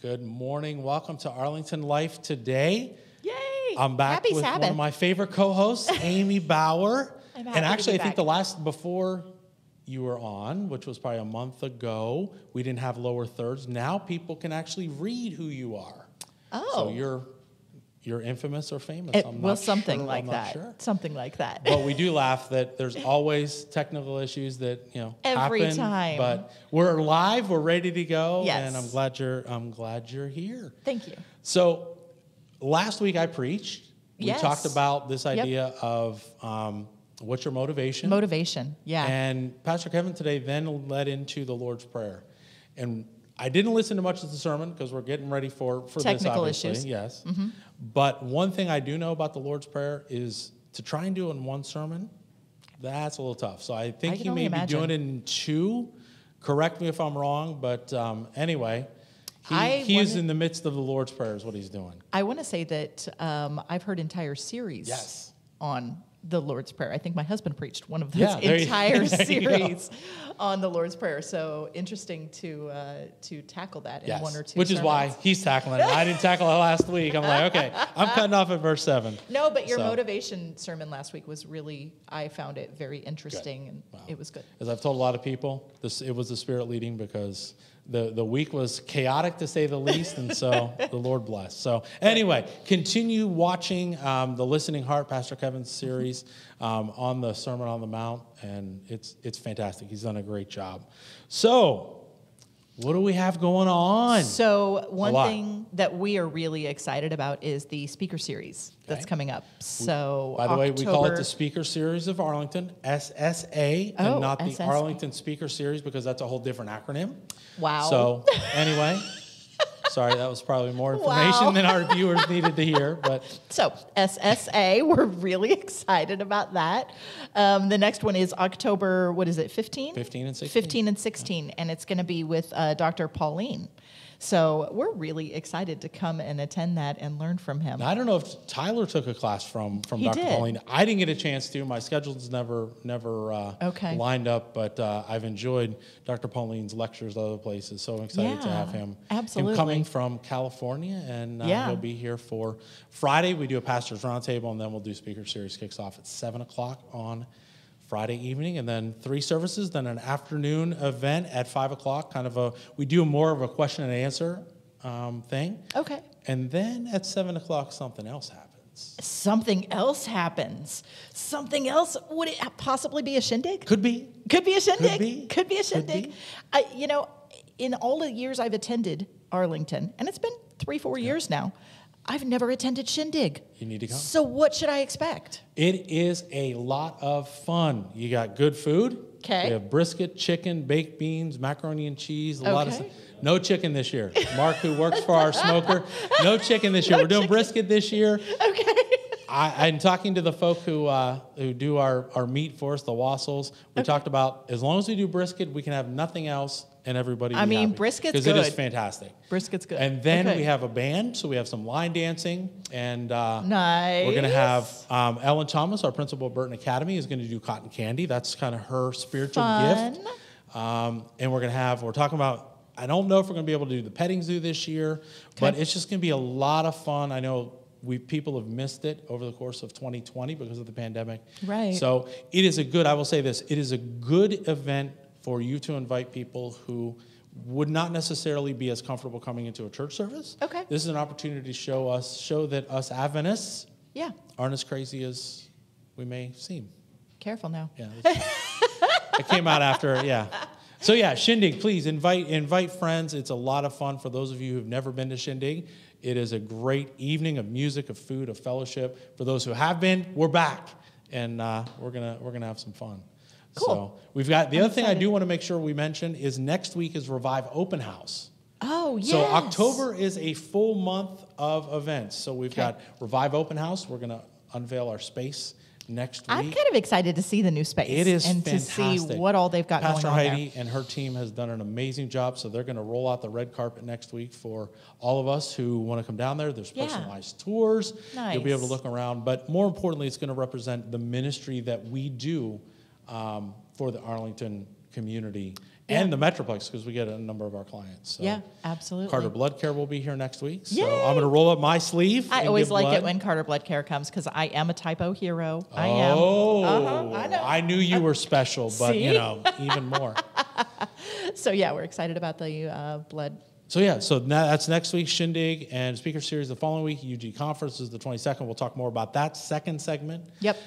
Good morning. Welcome to Arlington Life Today. Yay! I'm back Happy with Sabbath. one of my favorite co-hosts, Amy Bauer. I'm And happy to actually, be I think back. before you were on, which was probably a month ago, we didn't have lower thirds. Now people can actually read who you are. Oh. So you're infamous or famous. I'm Well, not something sure. like I'm not that. sure. Something like that. But we do laugh that there's always technical issues that Every happen. time. But we're live. We're ready to go. Yes. And I'm glad you're here. Thank you. So last week I preached. We Yes. talked about this idea of what's your motivation. Motivation. Yeah. And Pastor Kevin today then led into the Lord's Prayer. And I didn't listen to much of the sermon because we're getting ready for Technical this, obviously. issues. Yes. Mm-hmm. But one thing I do know about the Lord's Prayer is to try and do it in one sermon, that's a little tough. So I think I can he only may imagine. be doing it in two. Correct me if I'm wrong, but anyway, he is in the midst of the Lord's Prayer is what he's doing. I want to say that I've heard entire series Yes. on the Lord's Prayer. I think my husband preached one of those Yeah, there you- entire there you go. series on the Lord's Prayer. So interesting to tackle that in Yes. one or two Which is why sermons. he's tackling it. I didn't tackle it last week. I'm like, okay, I'm cutting off at verse 7. No, but your So- motivation sermon last week was really, I found it very interesting, and Wow. it was good. As I've told a lot of people, it was the Spirit leading because the week was chaotic to say the least, and so the Lord bless. So anyway, continue watching the Listening Heart, Pastor Kevin's series on the Sermon on the Mount, and it's fantastic. He's done a great job. So what do we have going on? So one lot. thing that we are really excited about is the speaker series that's Okay. coming up. So By the way, we call it the October- Speaker Series of Arlington, SSA, Oh, and not the SSA. Arlington Speaker Series because that's a whole different acronym. Wow. So anyway, sorry, that was probably more information Wow. than our viewers needed to hear. But So SSA, we're really excited about that. The next one is October, 15? 15 and 16. 15 and 16, and it's going to be with Dr. Pauline. So we're really excited to come and attend that and learn from him. Now, I don't know if Tyler took a class from He Dr. did. Pauline. I didn't get a chance to. My schedule's never Okay. lined up, but I've enjoyed Dr. Pauline's lectures at other places. So I'm excited to Yeah, have him. absolutely. Him coming from California, and Yeah. he'll be here for Friday. We do a pastor's roundtable, and then we'll do Speaker Series. Kicks off at 7 o'clock on Friday evening, and then 3 services, then an afternoon event at 5 o'clock, we do more of a question and answer thing. Okay. And then at 7 o'clock, something else happens. Something else happens. Something else? Would it possibly be a shindig? Could be. Could be a shindig. be. Could be a Could shindig. be. In all the years I've attended Arlington, and it's been 3-4 years now, I've never attended shindig. You need to come. So what should I expect? It is a lot of fun. You got good food. 'Kay. We have brisket, chicken, baked beans, macaroni and cheese, a lot of stuff. Okay. No chicken this year. Mark, who works for our smoker, no chicken this year. We're doing brisket this year. Okay. I'm talking to the folk who do our meat for us, the Wassels. We talked about as long as we do brisket, we can have nothing else, and everybody. I mean, happy. brisket's because it is good. fantastic. Brisket's good. And then Okay. we have a band, so we have some line dancing, and Nice. we're going to have Ellen Thomas, our principal at Burton Academy, is going to do cotton candy. That's kind of her spiritual Fun. gift. And we're talking about. I don't know if we're going to be able to do the petting zoo this year, but Okay. it's just going to be a lot of fun. I know people have missed it over the course of 2020 because of the pandemic. Right. So I will say this, it is a good event for you to invite people who would not necessarily be as comfortable coming into a church service. Okay. This is an opportunity to show that us Adventists Yeah. aren't as crazy as we may seem. Careful now. Yeah. It came out after, yeah. So yeah, Shindig, please invite friends. It's a lot of fun for those of you who've never been to Shindig. It is a great evening of music, of food, of fellowship. For those who have been, we're back, and we're gonna have some fun. Cool. So we've got the other thing I excited. do want to make sure we mention is next week is Revive Open House. Oh, yes. So October is a full month of events. So we've got Revive Open House. We're gonna unveil our space next week. I'm kind of excited to see the new space. It is and fantastic. to see what all they've got Pastor going on Heidi and her team has done an amazing job, so they're going to roll out the red carpet next week for all of us who want to come down there. There's Yeah. personalized tours. You'll be able to Nice. look around, but more importantly, it's going to represent the ministry that we do for the Arlington community and the Metroplex, because we get a number of our clients. So Yeah, absolutely. Carter Blood Care will be here next week. So Yay! I'm going to roll up my sleeve. I and always give like blood. it when Carter Blood Care comes because I am a typo hero. I Oh, am. I know. I knew you were special, but See? even more. So yeah, we're excited about the blood. So yeah, so that's next week's Shindig and speaker series. The following week, UG Conference is the 22nd. We'll talk more about that second segment. Yep.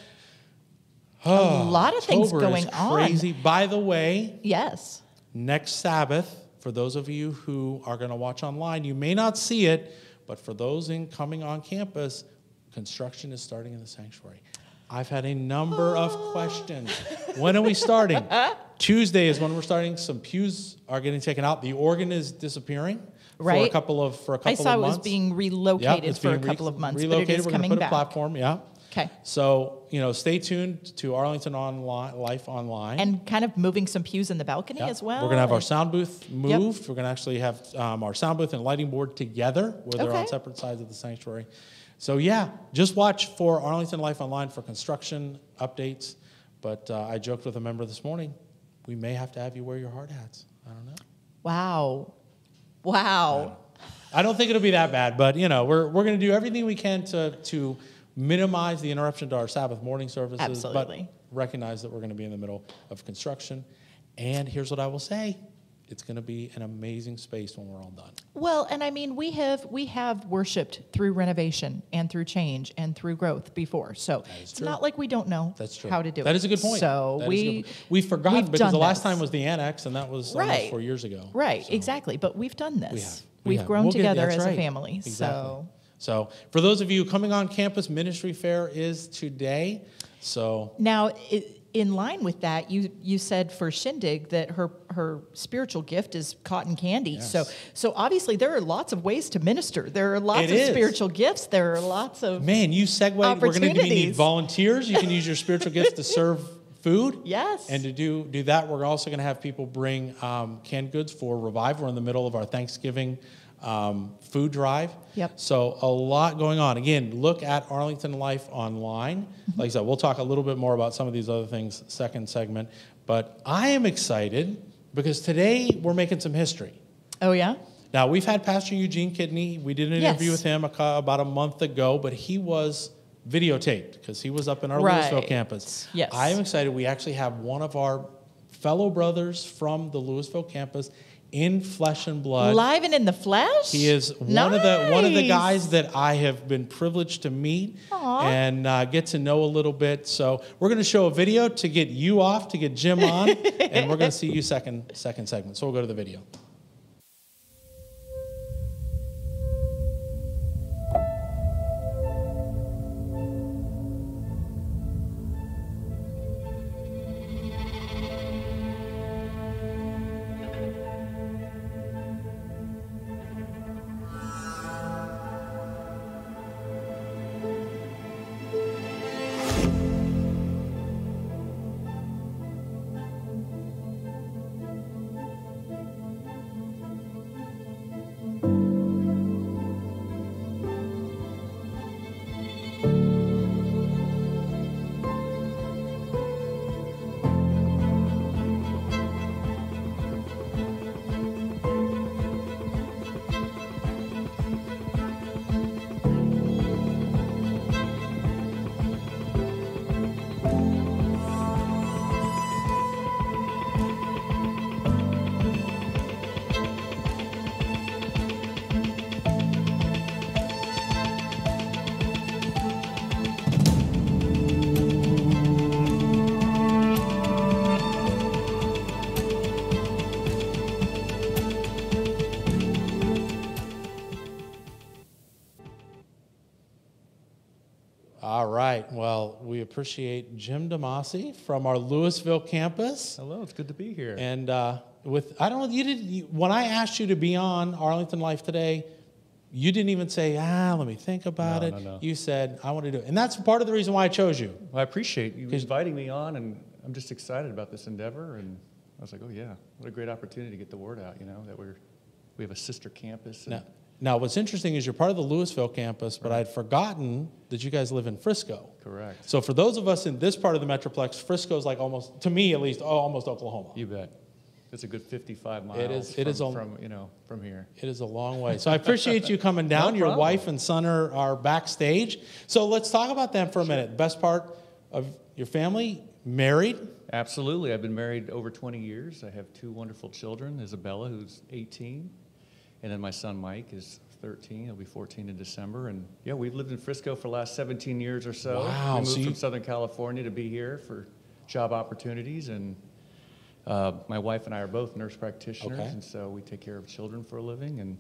A lot of things October going is crazy. on. By the way, Yes. next Sabbath, for those of you who are going to watch online, you may not see it, but for those coming on campus, construction is starting in the sanctuary. I've had a number of questions. When are we starting? Tuesday is when we're starting. Some pews are getting taken out. The organ is disappearing for a couple of months. I saw it was being relocated for a couple of months, but it is we're coming gonna put back. a platform, yeah. Okay. So, stay tuned to Arlington Life Online. And kind of moving some pews in the balcony as well. We're going to have our sound booth moved. We're going to actually have our sound booth and lighting board together where they're on separate sides of the sanctuary. So, just watch for Arlington Life Online for construction updates. But I joked with a member this morning, we may have to have you wear your hard hats. I don't know. Wow. I don't think it'll be that bad, but, we're going to do everything we can to minimize the interruption to our Sabbath morning services. Absolutely. But recognize that we're going to be in the middle of construction. And here's what I will say. It's going to be an amazing space when we're all done. Well, and I mean, we have worshiped through renovation and through change and through growth before. So it's not like we don't know how to do it. That is a good point. So we've forgotten because the last time was the annex, and that was almost 4 years ago. Right, so. exactly. But we've done this. We We've grown together as a family. Exactly. So for those of you coming on campus, Ministry Fair is today. So now, in line with that, you said for Shindig that her spiritual gift is cotton candy. Yes. So obviously there are lots of ways to minister. There are lots of spiritual gifts. There are lots of you segue. We're going to need volunteers. You can use your spiritual gifts to serve food. Yes. And to do that, we're also going to have people bring canned goods for Revive. We're in the middle of our Thanksgiving food drive. Yep. So a lot going on. Again, look at Arlington Life Online. Like I said, we'll talk a little bit more about some of these other things second segment. But I am excited because today we're making some history. Oh, yeah? Now, we've had Pastor Eugene Kidney. We did an interview with him about a month ago, but he was videotaped because he was up in our Louisville campus. Yes. I am excited. We actually have one of our fellow brothers from the Louisville campus in flesh and blood. Live and in the flesh? He is one of the guys that I have been privileged to meet and get to know a little bit. So we're going to show a video to get you off, to get Jim on, and we're going to see you second segment. So we'll go to the video. All right. Well, we appreciate Jim DiMasi from our Louisville campus. Hello, it's good to be here. And when I asked you to be on Arlington Life today, you didn't even say, let me think about it. No. You said, I want to do it. And that's part of the reason why I chose you. Well, I appreciate you inviting me on, and I'm just excited about this endeavor. And I was like, oh yeah, what a great opportunity to get the word out, that we have a sister campus. Now, what's interesting is you're part of the Louisville campus, but I'd forgotten that you guys live in Frisco. Correct. So for those of us in this part of the Metroplex, Frisco is like almost, to me at least, almost Oklahoma. You bet. It's a good 55 miles from here. It is a long way. So I appreciate you coming down. No Your problem. wife and son are backstage. So let's talk about them for a minute. Best part of your family, married? Absolutely. I've been married over 20 years. I have 2 wonderful children, Isabella, who's 18, and then my son Mike is 13. He'll be 14 in December. And yeah, we've lived in Frisco for the last 17 years or so. Wow. We moved from Southern California to be here for job opportunities, and my wife and I are both nurse practitioners, and so we take care of children for a living.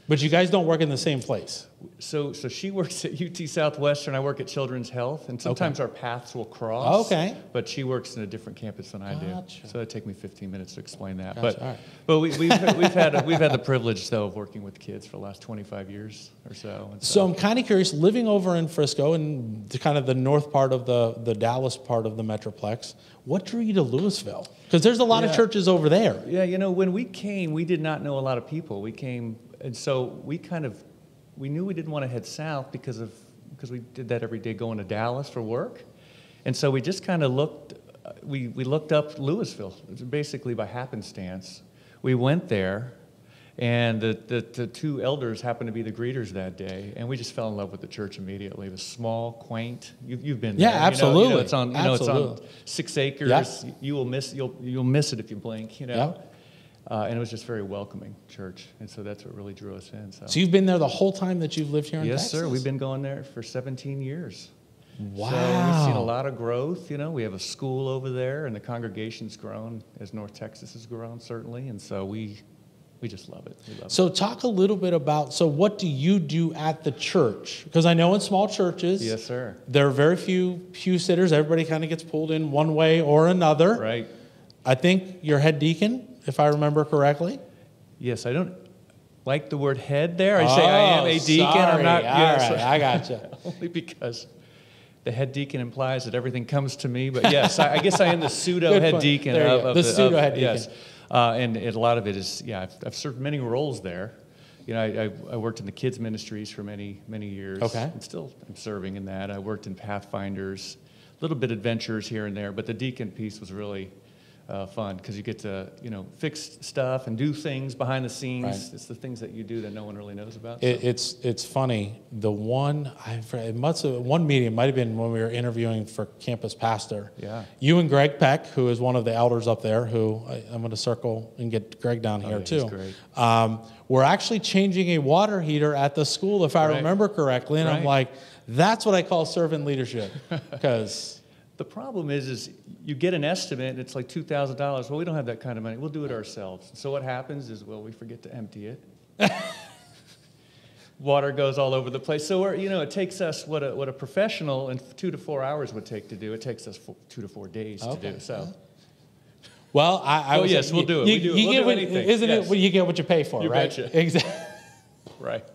But you guys don't work in the same place. So she works at UT Southwestern. I work at Children's Health, and sometimes our paths will cross. Okay. But she works in a different campus than I do. Gotcha. So it'd take me 15 minutes to explain that. Gotcha. All right. But we've had the privilege though of working with kids for the last 25 years or so. So I'm kind of curious, living over in Frisco and kind of the north part of the Dallas part of the Metroplex, what drew you to Louisville? Because there's a lot of churches over there. Yeah, when we came, we did not know a lot of people. We came, and so we knew we didn't want to head south because we did that every day going to Dallas for work. And so we just kind of looked, we looked up Louisville, basically by happenstance. We went there, and the 2 elders happened to be the greeters that day, and we just fell in love with the church immediately. It was small, quaint. You've been there. Yeah, absolutely. You know, it's on it's on 6 acres. Yep. You'll miss it if you blink. Yep. And it was just very welcoming church, and so that's what really drew us in. So you've been there the whole time that you've lived here in Texas? Yes, sir. We've been going there for 17 years. Wow. So we've seen a lot of growth. We have a school over there, and the congregation's grown as North Texas has grown, certainly. And so we just love it. So talk a little bit about, so what do you do at the church? Because I know in small churches, yes, sir, there are very few pew sitters. Everybody kind of gets pulled in one way or another. Right. I think you're head deacon, if I remember correctly. Yes, I don't like the word head there. I say I am a deacon. Sorry. I'm not. All right, I gotcha. Only because the head deacon implies that everything comes to me. But yes, I guess I am the pseudo head deacon of the pseudo head deacon. Yes, and a lot of it is I've served many roles there. I worked in the kids ministries for many years. Okay. And still I'm serving in that. I worked in Pathfinders, a little bit adventures here and there, but the deacon piece was really fun because you get to fix stuff and do things behind the scenes. Right. It's the things that you do that no one really knows about. It's funny. The one one meeting, it might have been when we were interviewing for campus pastor. Yeah. You and Greg Peck, who is one of the elders up there, who I'm going to circle and get Greg down here too. He's great. We're actually changing a water heater at the school, if I remember correctly, and I'm like, that's what I call servant leadership, because. The problem is you get an estimate, and it's like $2,000. Well, we don't have that kind of money. We'll do it ourselves. So what happens is, we forget to empty it. Water goes all over the place. So it takes us what a professional in 2 to 4 hours would take to do. It takes us 2 to 4 days to do. So. Well, yes, we'll do it. We'll do anything. Isn't it? You get what you pay for, right? Betcha. Exactly. Right.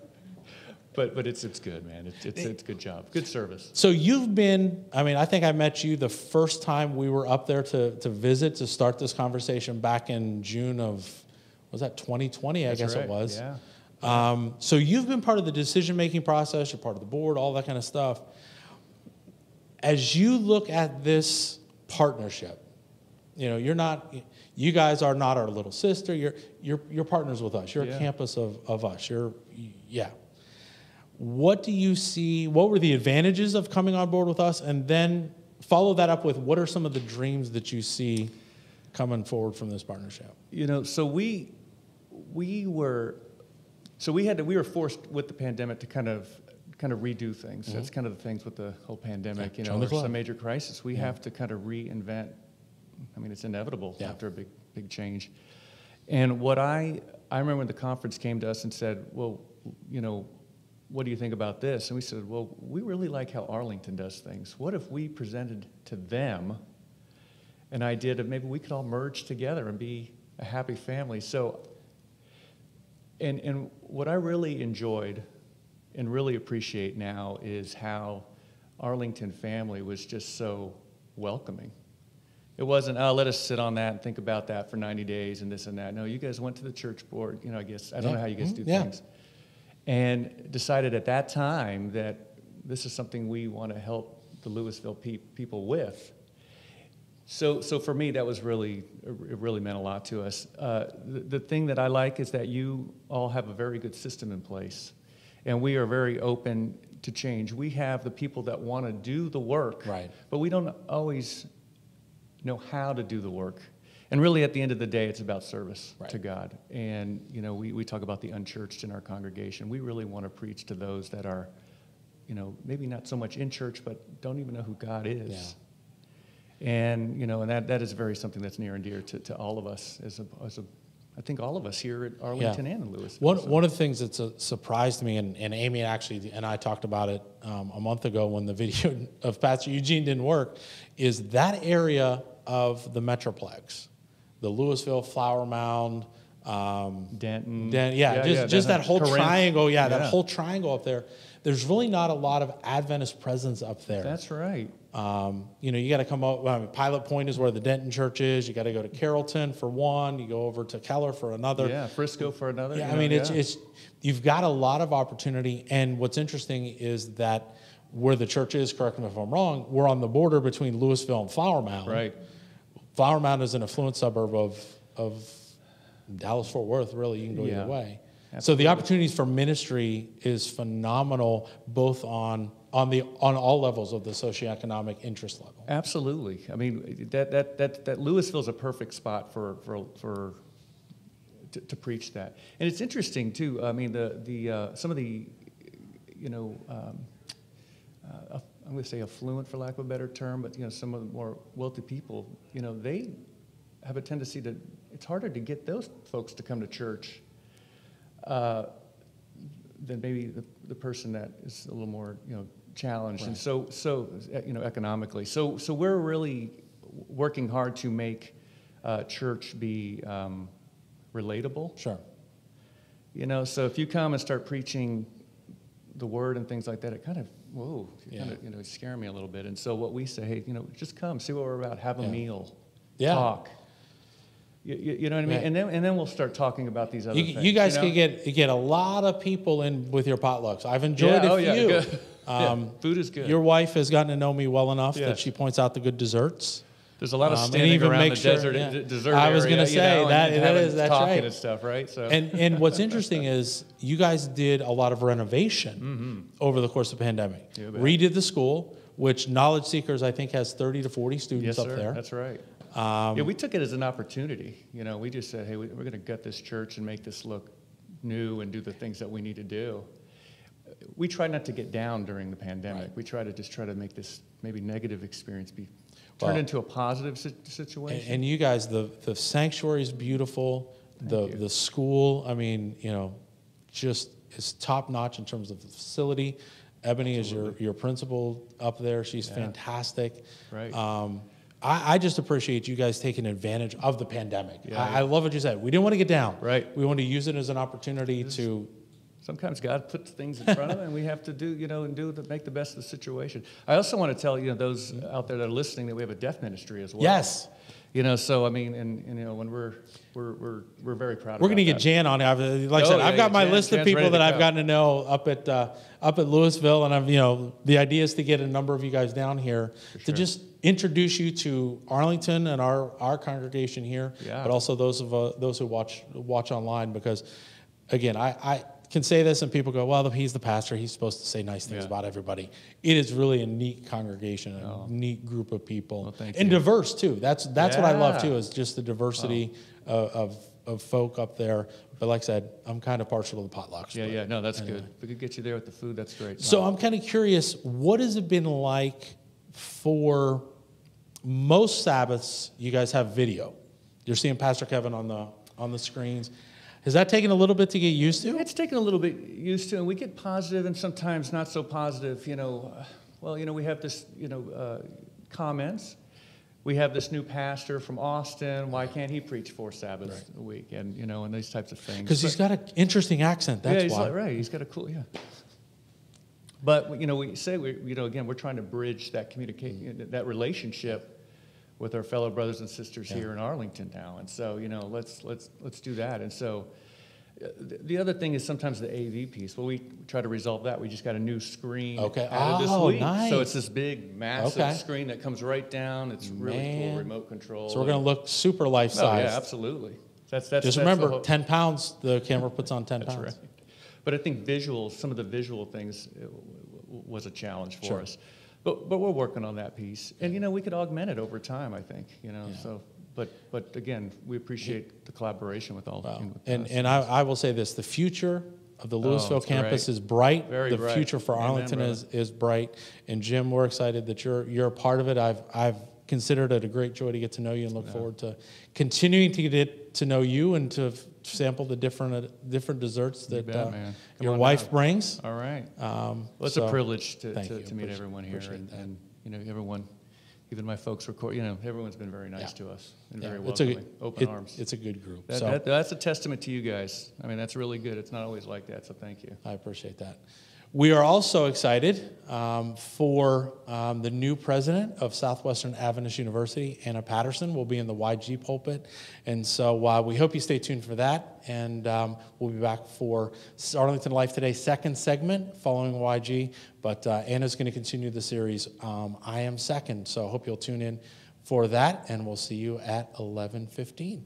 But it's good, man. It's a good job. Good service. So you've been, I think I met you the first time we were up there to visit, to start this conversation back in June of, was that 2020? I guess it was. Yeah. So you've been part of the decision-making process. You're part of the board, all that kind of stuff. As you look at this partnership, you guys are not our little sister. You're partners with us. You're a campus of us. What do you see? What were the advantages of coming on board with us? And then follow that up with what are some of the dreams that you see coming forward from this partnership? So we were forced with the pandemic to kind of redo things. Mm-hmm. That's kind of the things with the whole pandemic. There's some major crisis. We have to kind of reinvent. It's inevitable after a big change. And what I remember when the conference came to us and said, well, what do you think about this? And we said, well, we really like how Arlington does things. What if we presented to them an idea that maybe we could all merge together and be a happy family? So, and what I really enjoyed and really appreciate now is how Arlington family was just so welcoming. It wasn't, let us sit on that and think about that for 90 days and this and that. No, you guys went to the church board, I guess. I don't know how you guys do things. And decided at that time that this is something we want to help the Louisville people with. So for me, that was it really meant a lot to us. The thing that I like is that you all have a very good system in place, and we are very open to change. We have the people that want to do the work, right, but we don't always know how to do the work. And really, at the end of the day, it's about service to God. And, you know, we talk about the unchurched in our congregation. We really want to preach to those that are, you know, maybe not so much in church, but don't even know who God is. Yeah. And, you know, and that is very something that's near and dear to all of us I think all of us here at Arlington and in Louisville. One of the things that's a surprise to me, and Amy actually and I talked about it a month ago when the video of Pastor Eugene didn't work, is that area of the Metroplex, the Louisville, Flower Mound, Denton. Just that whole Corinth. triangle, that whole triangle up there. There's really not a lot of Adventist presence up there. That's right. You know, you got to come up. Pilot Point is where the Denton Church is. You got to go to Carrollton for one. You go over to Keller for another. Yeah, Frisco for another. Yeah, I mean, it's you've got a lot of opportunity. And what's interesting is that where the church is, correct me if I'm wrong, we're on the border between Louisville and Flower Mound. Right. Flower Mound is an affluent suburb of Dallas-Fort Worth. Really, you can go either way. Absolutely. So the opportunities for ministry is phenomenal, both on all levels of the socioeconomic interest level. Absolutely. I mean, that Louisville is a perfect spot to preach that. And it's interesting too. I mean, some of the you know, I'm going to say affluent, for lack of a better term, but you know, some of the more wealthy people, you know, they have a tendency to. It's harder to get those folks to come to church than maybe the person that is a little more, you know, challenged. Right. And so you know, economically. So we're really working hard to make church be relatable. Sure. You know, so if you come and start preaching the word and things like that, it kind of kind of, you know, scare me a little bit. And so what we say, hey, you know, just come, see what we're about, have a meal, talk. You know what I mean? Yeah. And then we'll start talking about these other things. You guys can get a lot of people in with your potlucks. I've enjoyed a few. Good. Food is good. Your wife has gotten to know me well enough that she points out the good desserts. There's a lot of standing around the dessert I was going to say, that's talking right. And stuff, right? So. And what's interesting is you guys did a lot of renovation over the course of the pandemic. Redid the school, which Knowledge Seekers, I think, has 30 to 40 students up there. That's right. We took it as an opportunity. You know, we just said, hey, we're going to gut this church and make this look new and do the things that we need to do. We tried not to get down during the pandemic. Right. We try to make this maybe negative experience be turned into a positive situation. And you guys, the sanctuary is beautiful. The school, I mean, you know, just is top notch in terms of the facility. Ebony is your principal up there. She's fantastic. Right. I just appreciate you guys taking advantage of the pandemic. I love what you said. We didn't want to get down. Right. We want to use it as an opportunity to. Sometimes God puts things in front of them, and we have to make the best of the situation. I also want to tell those out there that are listening that we have a deaf ministry as well. Yes. You know, so I mean, and you know, when we're very proud. We're going to get Jan on. Like I said, I've got my list of people that I've gotten to know up at Louisville, and the idea is to get a number of you guys down here to just introduce you to Arlington and our congregation here, but also those who watch online, because again, I can say this and people go, well, he's the pastor, he's supposed to say nice things about everybody. It is really a neat congregation, a neat group of people, and diverse too. That's what I love too, is just the diversity of folk up there. But like I said, I'm kind of partial to the potlucks. No, that's good. If we could get you there with the food, that's great. So I'm kind of curious, what has it been like for most Sabbaths? You guys have video. You're seeing Pastor Kevin on the screens. Has that taken a little bit to get used to? It's taken a little bit used to, and we get positive and sometimes not so positive. We have this, comments. We have this new pastor from Austin. Why can't he preach 4 Sabbaths a week? And and these types of things. Because he's got an interesting accent. That's why. Right. He's got a cool. But we say again, we're trying to bridge that that relationship with our fellow brothers and sisters here in Arlington now, and so let's do that. And so, The other thing is sometimes the AV piece. Well, we try to resolve that. We just got a new screen added this week. Nice. So it's this big, massive screen that comes right down. It's really cool, remote control. So we're going to look super life-sized. Oh, yeah, absolutely. Just remember, 10 pounds, the camera puts on 10 pounds. Right. But I think some of the visual things was a challenge for us. But we're working on that piece. And, we could augment it over time, I think, so. But again, we appreciate the collaboration with all. Wow. And I will say this: the future of the Louisville campus is bright. Very bright. Future for Arlington is bright. And Jim, we're excited that you're a part of it. I've considered it a great joy to get to know you, and look forward to continuing to get to know you and to sample the different desserts that your wife brings. All right. Well, it's a privilege to meet everyone here, and everyone. Even my folks everyone's been very nice to us and very welcoming, open arms. It's a good group. That's a testament to you guys. I mean, that's really good. It's not always like that, so thank you. I appreciate that. We are also excited for the new president of Southwestern Adventist University, Anna Patterson, will be in the YG pulpit. And so we hope you stay tuned for that. And we'll be back for Arlington Life Today second segment following YG. But Anna's going to continue the series, I Am Second. So I hope you'll tune in for that. And we'll see you at 11:15.